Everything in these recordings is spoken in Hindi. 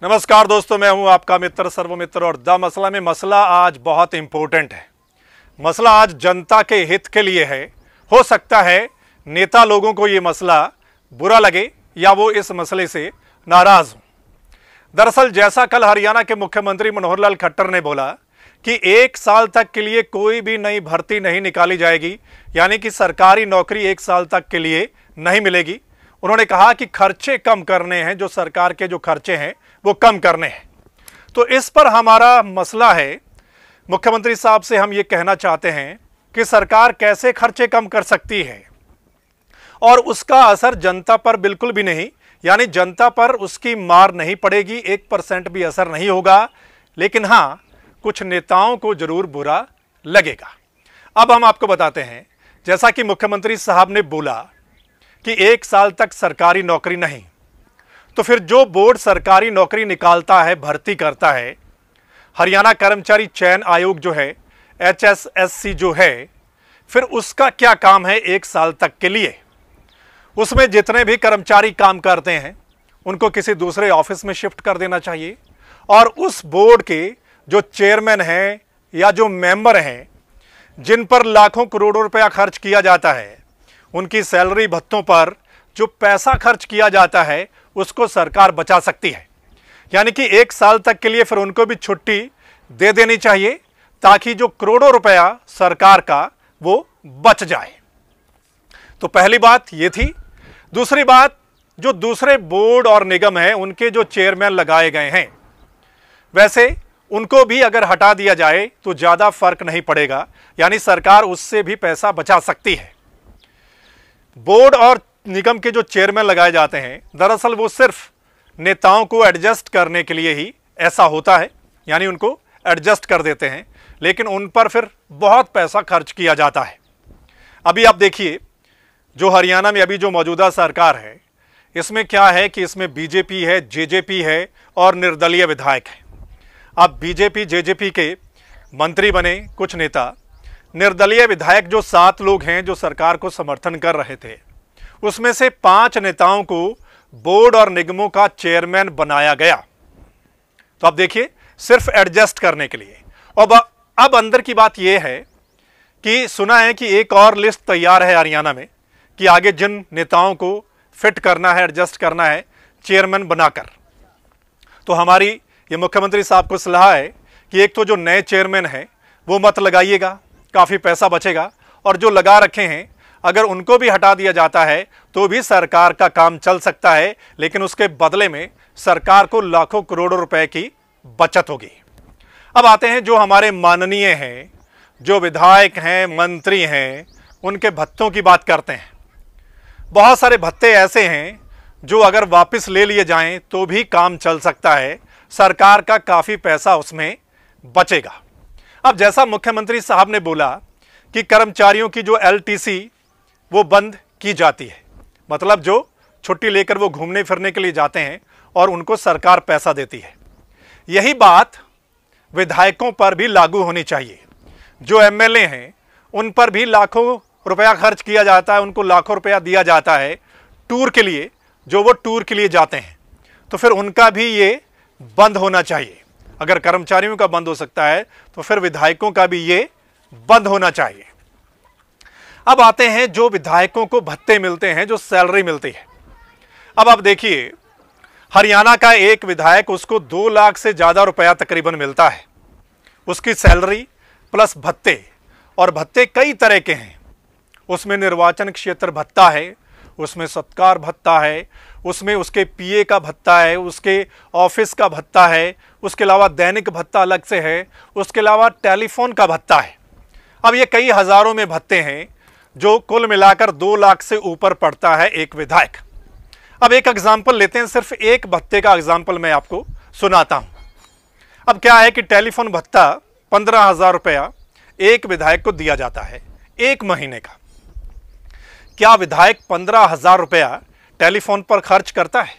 नमस्कार दोस्तों, मैं हूं आपका मित्र सर्वमित्र और द मसला में मसला आज बहुत इंपॉर्टेंट है। मसला आज जनता के हित के लिए है। हो सकता है नेता लोगों को ये मसला बुरा लगे या वो इस मसले से नाराज हों। दरअसल जैसा कल हरियाणा के मुख्यमंत्री मनोहर लाल खट्टर ने बोला कि 1 साल तक के लिए कोई भी नई भर्ती नहीं निकाली जाएगी, यानी कि सरकारी नौकरी 1 साल तक के लिए नहीं मिलेगी। उन्होंने कहा कि खर्चे कम करने हैं, जो सरकार के जो खर्चे हैं वो कम करने हैं। तो इस पर हमारा मसला है, मुख्यमंत्री साहब से हम ये कहना चाहते हैं कि सरकार कैसे खर्चे कम कर सकती है और उसका असर जनता पर बिल्कुल भी नहीं, यानी जनता पर उसकी मार नहीं पड़ेगी, 1% भी असर नहीं होगा। लेकिन हाँ, कुछ नेताओं को जरूर बुरा लगेगा। अब हम आपको बताते हैं, जैसा कि मुख्यमंत्री साहब ने बोला कि 1 साल तक सरकारी नौकरी नहीं, तो फिर जो बोर्ड सरकारी नौकरी निकालता है, भर्ती करता है, हरियाणा कर्मचारी चयन आयोग जो है, HSSC जो है, फिर उसका क्या काम है 1 साल तक के लिए? उसमें जितने भी कर्मचारी काम करते हैं उनको किसी दूसरे ऑफिस में शिफ्ट कर देना चाहिए और उस बोर्ड के जो चेयरमैन हैं या जो मेंबर हैं, जिन पर लाखों करोड़ों रुपया खर्च किया जाता है, उनकी सैलरी भत्तों पर जो पैसा खर्च किया जाता है उसको सरकार बचा सकती है। यानी कि 1 साल तक के लिए फिर उनको भी छुट्टी दे देनी चाहिए ताकि जो करोड़ों रुपया सरकार का वो बच जाए। तो पहली बात ये थी। दूसरी बात, जो दूसरे बोर्ड और निगम हैं उनके जो चेयरमैन लगाए गए हैं, वैसे उनको भी अगर हटा दिया जाए तो ज़्यादा फर्क नहीं पड़ेगा, यानी सरकार उससे भी पैसा बचा सकती है। बोर्ड और निगम के जो चेयरमैन लगाए जाते हैं, दरअसल वो सिर्फ नेताओं को एडजस्ट करने के लिए ही ऐसा होता है, यानी उनको एडजस्ट कर देते हैं, लेकिन उन पर फिर बहुत पैसा खर्च किया जाता है। अभी आप देखिए, जो हरियाणा में अभी जो मौजूदा सरकार है, इसमें क्या है कि इसमें बीजेपी है, जेजेपी है और निर्दलीय विधायक है। अब बीजेपी जेजेपी के मंत्री बने कुछ नेता, निर्दलीय विधायक जो 7 लोग हैं जो सरकार को समर्थन कर रहे थे, उसमें से 5 नेताओं को बोर्ड और निगमों का चेयरमैन बनाया गया। तो अब देखिए, सिर्फ एडजस्ट करने के लिए। अब अंदर की बात यह है कि सुना है कि एक और लिस्ट तैयार है हरियाणा में कि आगे जिन नेताओं को फिट करना है, एडजस्ट करना है चेयरमैन बनाकर। तो हमारी ये मुख्यमंत्री साहब को सलाह है कि एक तो जो नए चेयरमैन हैं वो मत लगाइएगा, काफ़ी पैसा बचेगा, और जो लगा रखे हैं अगर उनको भी हटा दिया जाता है तो भी सरकार का काम चल सकता है, लेकिन उसके बदले में सरकार को लाखों करोड़ों रुपए की बचत होगी। अब आते हैं जो हमारे माननीय हैं, जो विधायक हैं, मंत्री हैं, उनके भत्तों की बात करते हैं। बहुत सारे भत्ते ऐसे हैं जो अगर वापस ले लिए जाएं तो भी काम चल सकता है, सरकार का काफ़ी पैसा उसमें बचेगा। अब जैसा मुख्यमंत्री साहब ने बोला कि कर्मचारियों की जो LTC वो बंद की जाती है, मतलब जो छुट्टी लेकर वो घूमने फिरने के लिए जाते हैं और उनको सरकार पैसा देती है, यही बात विधायकों पर भी लागू होनी चाहिए। जो MLA हैं उन पर भी लाखों रुपया खर्च किया जाता है, उनको लाखों रुपया दिया जाता है टूर के लिए, जो वो टूर के लिए जाते हैं, तो फिर उनका भी ये बंद होना चाहिए। अगर कर्मचारियों का बंद हो सकता है तो फिर विधायकों का भी ये बंद होना चाहिए। अब आते हैं जो विधायकों को भत्ते मिलते हैं, जो सैलरी मिलती है। अब आप देखिए, हरियाणा का एक विधायक, उसको 2 लाख से ज़्यादा रुपया तकरीबन मिलता है, उसकी सैलरी प्लस भत्ते। और भत्ते कई तरह के हैं, उसमें निर्वाचन क्षेत्र भत्ता है, उसमें सत्कार भत्ता है, उसमें उसके PA का भत्ता है, उसके ऑफिस का भत्ता है, उसके अलावा दैनिक भत्ता अलग से है, उसके अलावा टेलीफोन का भत्ता है। अब ये कई हज़ारों में भत्ते हैं जो कुल मिलाकर 2 लाख से ऊपर पड़ता है एक विधायक। अब एक एग्जाम्पल लेते हैं, सिर्फ एक भत्ते का एग्जाम्पल मैं आपको सुनाता हूं। अब क्या है कि टेलीफोन भत्ता 15,000 रुपया एक विधायक को दिया जाता है 1 महीने का। क्या विधायक 15,000 रुपया टेलीफोन पर खर्च करता है?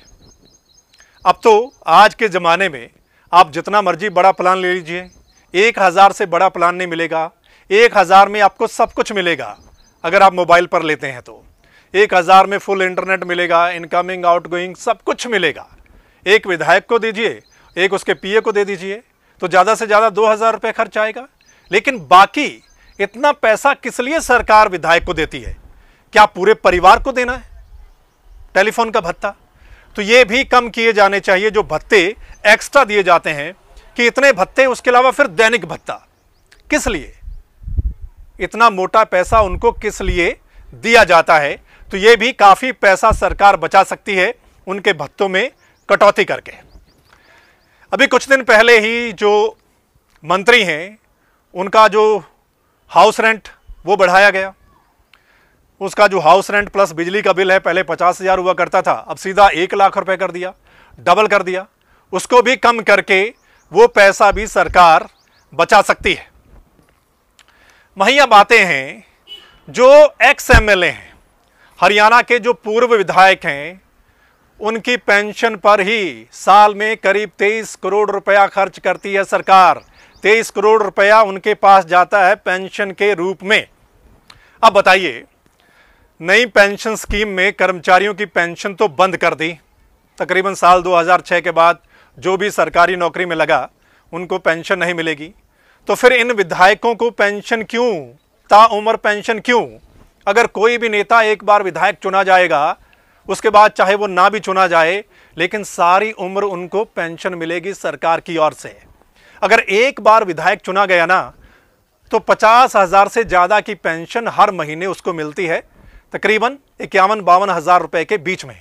अब तो आज के ज़माने में आप जितना मर्जी बड़ा प्लान ले लीजिए, 1,000 से बड़ा प्लान नहीं मिलेगा। 1,000 में आपको सब कुछ मिलेगा। अगर आप मोबाइल पर लेते हैं तो 1,000 में फुल इंटरनेट मिलेगा, इनकमिंग आउटगोइंग सब कुछ मिलेगा। एक विधायक को दीजिए एक उसके पीए को दे दीजिए, तो ज़्यादा से ज़्यादा 2,000 रुपये खर्च आएगा। लेकिन बाकी इतना पैसा किस लिए सरकार विधायक को देती है? क्या पूरे परिवार को देना है टेलीफोन का भत्ता? तो ये भी कम किए जाने चाहिए, जो भत्ते एक्स्ट्रा दिए जाते हैं कि इतने भत्ते, उसके अलावा फिर दैनिक भत्ता। किस लिए इतना मोटा पैसा उनको किस लिए दिया जाता है? तो ये भी काफ़ी पैसा सरकार बचा सकती है उनके भत्तों में कटौती करके। अभी कुछ दिन पहले ही जो मंत्री हैं उनका जो हाउस रेंट वो बढ़ाया गया। उसका जो हाउस रेंट प्लस बिजली का बिल है, पहले 50,000 हुआ करता था, अब सीधा 1,00,000 रुपए कर दिया, डबल कर दिया। उसको भी कम करके वो पैसा भी सरकार बचा सकती है। वहीं अब आते हैं जो एक्स एमएलए हैं, हरियाणा के जो पूर्व विधायक हैं, उनकी पेंशन पर ही साल में करीब 23 करोड़ रुपया खर्च करती है सरकार। 23 करोड़ रुपया उनके पास जाता है पेंशन के रूप में। अब बताइए, नई पेंशन स्कीम में कर्मचारियों की पेंशन तो बंद कर दी। तकरीबन साल 2006 के बाद जो भी सरकारी नौकरी में लगा उनको पेंशन नहीं मिलेगी। तो फिर इन विधायकों को पेंशन क्यों, ताउम्र पेंशन क्यों? अगर कोई भी नेता एक बार विधायक चुना जाएगा, उसके बाद चाहे वो ना भी चुना जाए, लेकिन सारी उम्र उनको पेंशन मिलेगी सरकार की ओर से। अगर एक बार विधायक चुना गया ना, तो 50,000 से ज़्यादा की पेंशन हर महीने उसको मिलती है, तकरीबन 51-52 हज़ार रुपए के बीच में।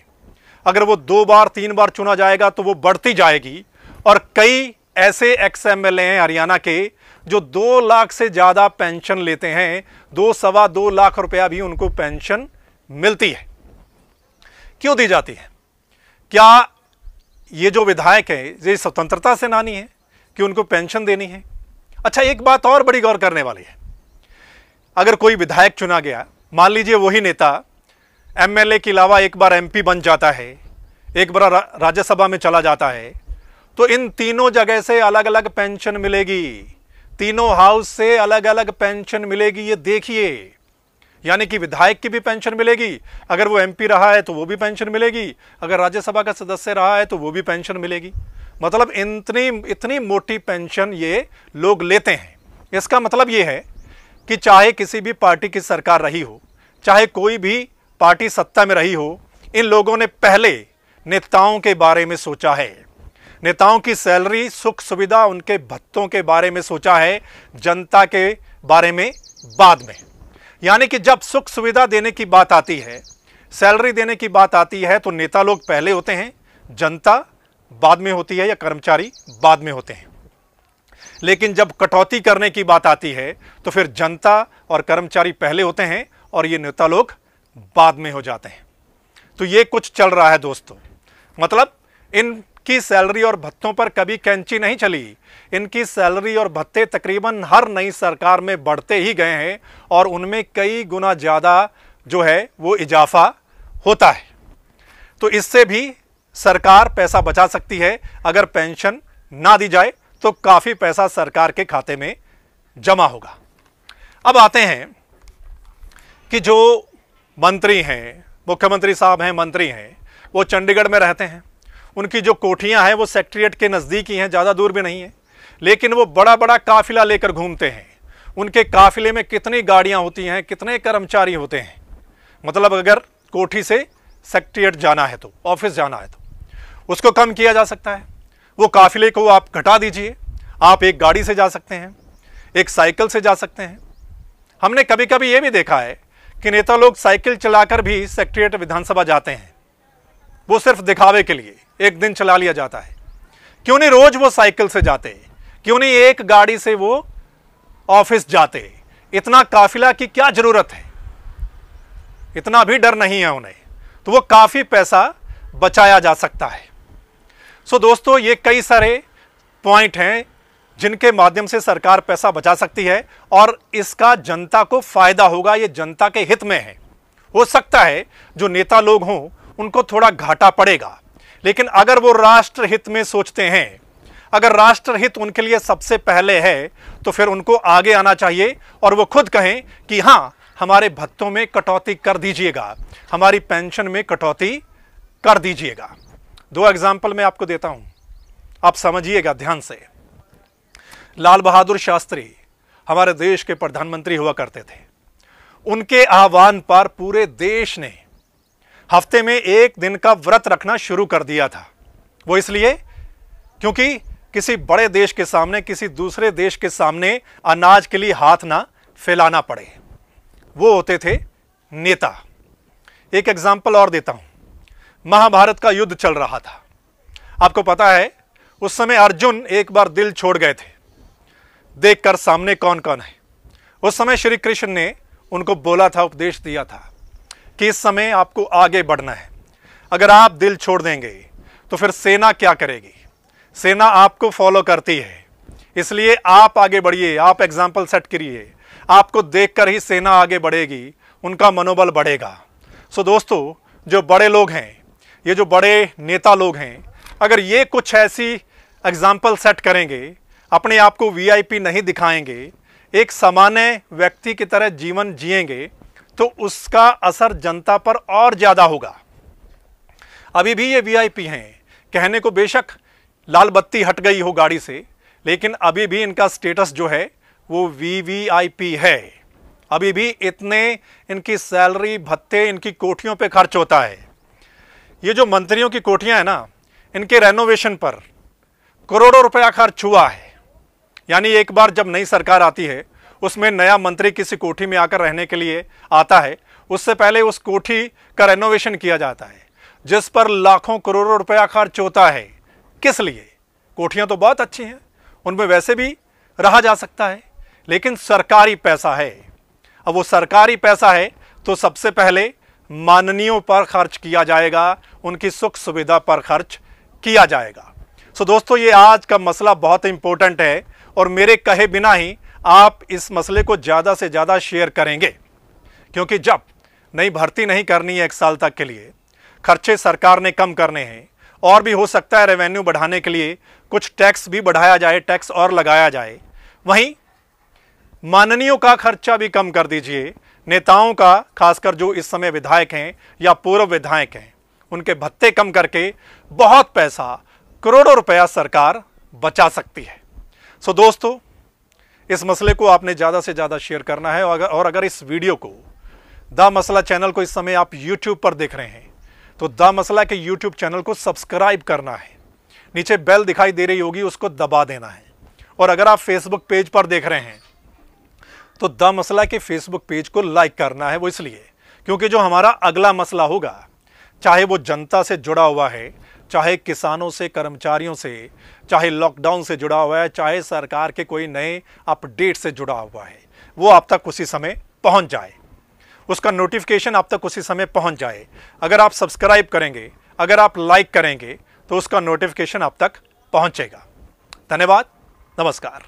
अगर वो 2 बार 3 बार चुना जाएगा तो वो बढ़ती जाएगी। और कई ऐसे एक्स एमएलए हैं हरियाणा के जो 2 लाख से ज़्यादा पेंशन लेते हैं, 2-2.25 लाख रुपया भी उनको पेंशन मिलती है। क्यों दी जाती है? क्या ये जो विधायक है ये स्वतंत्रता सेनानी है कि उनको पेंशन देनी है? अच्छा, एक बात और बड़ी गौर करने वाली है। अगर कोई विधायक चुना गया, मान लीजिए वही नेता एमएलए के अलावा एक बार एमपी बन जाता है, एक बार राज्यसभा में चला जाता है, तो इन तीनों जगह से अलग अलग पेंशन मिलेगी, तीनों हाउस से अलग अलग पेंशन मिलेगी। ये देखिए, यानी कि विधायक की भी पेंशन मिलेगी, अगर वो एमपी रहा है तो वो भी पेंशन मिलेगी, अगर राज्यसभा का सदस्य रहा है तो वो भी पेंशन मिलेगी। मतलब इतनी मोटी पेंशन ये लोग लेते हैं। इसका मतलब ये है कि चाहे किसी भी पार्टी की सरकार रही हो, चाहे कोई भी पार्टी सत्ता में रही हो, इन लोगों ने पहले नेताओं के बारे में सोचा है, नेताओं की सैलरी, सुख सुविधा, उनके भत्तों के बारे में सोचा है, जनता के बारे में बाद में। यानी कि जब सुख सुविधा देने की बात आती है, सैलरी देने की बात आती है, तो नेता लोग पहले होते हैं, जनता बाद में होती है या कर्मचारी बाद में होते हैं। लेकिन जब कटौती करने की बात आती है तो फिर जनता और कर्मचारी पहले होते हैं और ये नेता लोग बाद में हो जाते हैं। तो ये कुछ चल रहा है दोस्तों। मतलब इनकी सैलरी और भत्तों पर कभी कैंची नहीं चली। इनकी सैलरी और भत्ते तकरीबन हर नई सरकार में बढ़ते ही गए हैं और उनमें कई गुना ज़्यादा जो है वो इजाफा होता है। तो इससे भी सरकार पैसा बचा सकती है। अगर पेंशन ना दी जाए तो काफ़ी पैसा सरकार के खाते में जमा होगा। अब आते हैं कि जो मंत्री हैं, मुख्यमंत्री साहब हैं, मंत्री हैं, वो चंडीगढ़ में रहते हैं। उनकी जो कोठियां हैं वो सेक्रेटेरिएट के नज़दीक ही हैं, ज़्यादा दूर भी नहीं है। लेकिन वो बड़ा बड़ा काफिला लेकर घूमते हैं। उनके काफिले में कितनी गाड़ियां होती हैं, कितने कर्मचारी होते हैं। मतलब अगर कोठी से सेक्रेटेरिएट जाना है तो, ऑफिस जाना है तो उसको कम किया जा सकता है। वो काफिले को आप घटा दीजिए। आप एक गाड़ी से जा सकते हैं, एक साइकिल से जा सकते हैं। हमने कभी कभी ये भी देखा है कि नेता लोग साइकिल चलाकर भी सेक्रेटेरिएट विधानसभा जाते हैं। वो सिर्फ दिखावे के लिए एक दिन चला लिया जाता है। क्यों नहीं रोज वो साइकिल से जाते? क्यों नहीं एक गाड़ी से वो ऑफिस जाते? इतना काफिला की क्या जरूरत है? इतना भी डर नहीं है उन्हें। तो वो काफी पैसा बचाया जा सकता है। सो दोस्तों, ये कई सारे पॉइंट हैं जिनके माध्यम से सरकार पैसा बचा सकती है और इसका जनता को फायदा होगा। ये जनता के हित में है। हो सकता है जो नेता लोग हों उनको थोड़ा घाटा पड़ेगा, लेकिन अगर वो राष्ट्र हित में सोचते हैं, अगर राष्ट्र हित उनके लिए सबसे पहले है, तो फिर उनको आगे आना चाहिए और वो खुद कहें कि हाँ, हमारे भत्तों में कटौती कर दीजिएगा, हमारी पेंशन में कटौती कर दीजिएगा। 2 एग्जाम्पल मैं आपको देता हूं। आप समझिएगा ध्यान से। लाल बहादुर शास्त्री हमारे देश के प्रधानमंत्री हुआ करते थे। उनके आह्वान पर पूरे देश ने हफ्ते में एक दिन का व्रत रखना शुरू कर दिया था। वो इसलिए क्योंकि किसी बड़े देश के सामने, किसी दूसरे देश के सामने अनाज के लिए हाथ ना फैलाना पड़े। वो होते थे नेता। एक एग्जाम्पल और देता हूं। महाभारत का युद्ध चल रहा था। आपको पता है उस समय अर्जुन एक बार दिल छोड़ गए थे, देखकर सामने कौन कौन है। उस समय श्री कृष्ण ने उनको बोला था, उपदेश दिया था कि इस समय आपको आगे बढ़ना है। अगर आप दिल छोड़ देंगे तो फिर सेना क्या करेगी? सेना आपको फॉलो करती है, इसलिए आप आगे बढ़िए, आप एग्जाम्पल सेट करिए। आपको देखकर ही सेना आगे बढ़ेगी, उनका मनोबल बढ़ेगा। सो दोस्तों, जो बड़े लोग हैं, ये जो बड़े नेता लोग हैं, अगर ये कुछ ऐसी एग्जाम्पल सेट करेंगे, अपने आप को वीआईपी नहीं दिखाएंगे, एक सामान्य व्यक्ति की तरह जीवन जिएंगे, तो उसका असर जनता पर और ज्यादा होगा। अभी भी ये वीआईपी हैं, कहने को बेशक लाल बत्ती हट गई हो गाड़ी से, लेकिन अभी भी इनका स्टेटस जो है वो वीवीआईपी है। अभी भी इतने इनकी सैलरी, भत्ते, इनकी कोठियों पे खर्च होता है। ये जो मंत्रियों की कोठियां हैं ना, इनके रेनोवेशन पर करोड़ों रुपया खर्च हुआ है। यानी एक बार जब नई सरकार आती है, उसमें नया मंत्री किसी कोठी में आकर रहने के लिए आता है, उससे पहले उस कोठी का रेनोवेशन किया जाता है, जिस पर लाखों करोड़ों रुपया खर्च होता है। किस लिए? कोठियां तो बहुत अच्छी हैं, उनमें वैसे भी रहा जा सकता है, लेकिन सरकारी पैसा है। अब वो सरकारी पैसा है तो सबसे पहले माननीयों पर खर्च किया जाएगा, उनकी सुख सुविधा पर खर्च किया जाएगा। सो दोस्तों, ये आज का मसला बहुत इंपॉर्टेंट है और मेरे कहे बिना ही आप इस मसले को ज़्यादा से ज़्यादा शेयर करेंगे, क्योंकि जब नई भर्ती नहीं करनी है 1 साल तक के लिए, खर्चे सरकार ने कम करने हैं, और भी हो सकता है रेवेन्यू बढ़ाने के लिए कुछ टैक्स भी बढ़ाया जाए, टैक्स और लगाया जाए। वहीं माननीयों का खर्चा भी कम कर दीजिए। नेताओं का, खासकर जो इस समय विधायक हैं या पूर्व विधायक हैं, उनके भत्ते कम करके बहुत पैसा, करोड़ों रुपया सरकार बचा सकती है। सो दोस्तों, इस मसले को आपने ज़्यादा से ज़्यादा शेयर करना है। और अगर इस वीडियो को, द मसला चैनल को इस समय आप यूट्यूब पर देख रहे हैं, तो द मसला के यूट्यूब चैनल को सब्सक्राइब करना है। नीचे बेल दिखाई दे रही होगी, उसको दबा देना है। और अगर आप फेसबुक पेज पर देख रहे हैं, तो द मसला के फेसबुक पेज को लाइक करना है। वो इसलिए क्योंकि जो हमारा अगला मसला होगा, चाहे वो जनता से जुड़ा हुआ है, चाहे किसानों से, कर्मचारियों से, चाहे लॉकडाउन से जुड़ा हुआ है, चाहे सरकार के कोई नए अपडेट से जुड़ा हुआ है, वो आप तक उसी समय पहुंच जाए, उसका नोटिफिकेशन आप तक उसी समय पहुंच जाए। अगर आप सब्सक्राइब करेंगे, अगर आप लाइक करेंगे, तो उसका नोटिफिकेशन आप तक पहुंचेगा। धन्यवाद, नमस्कार।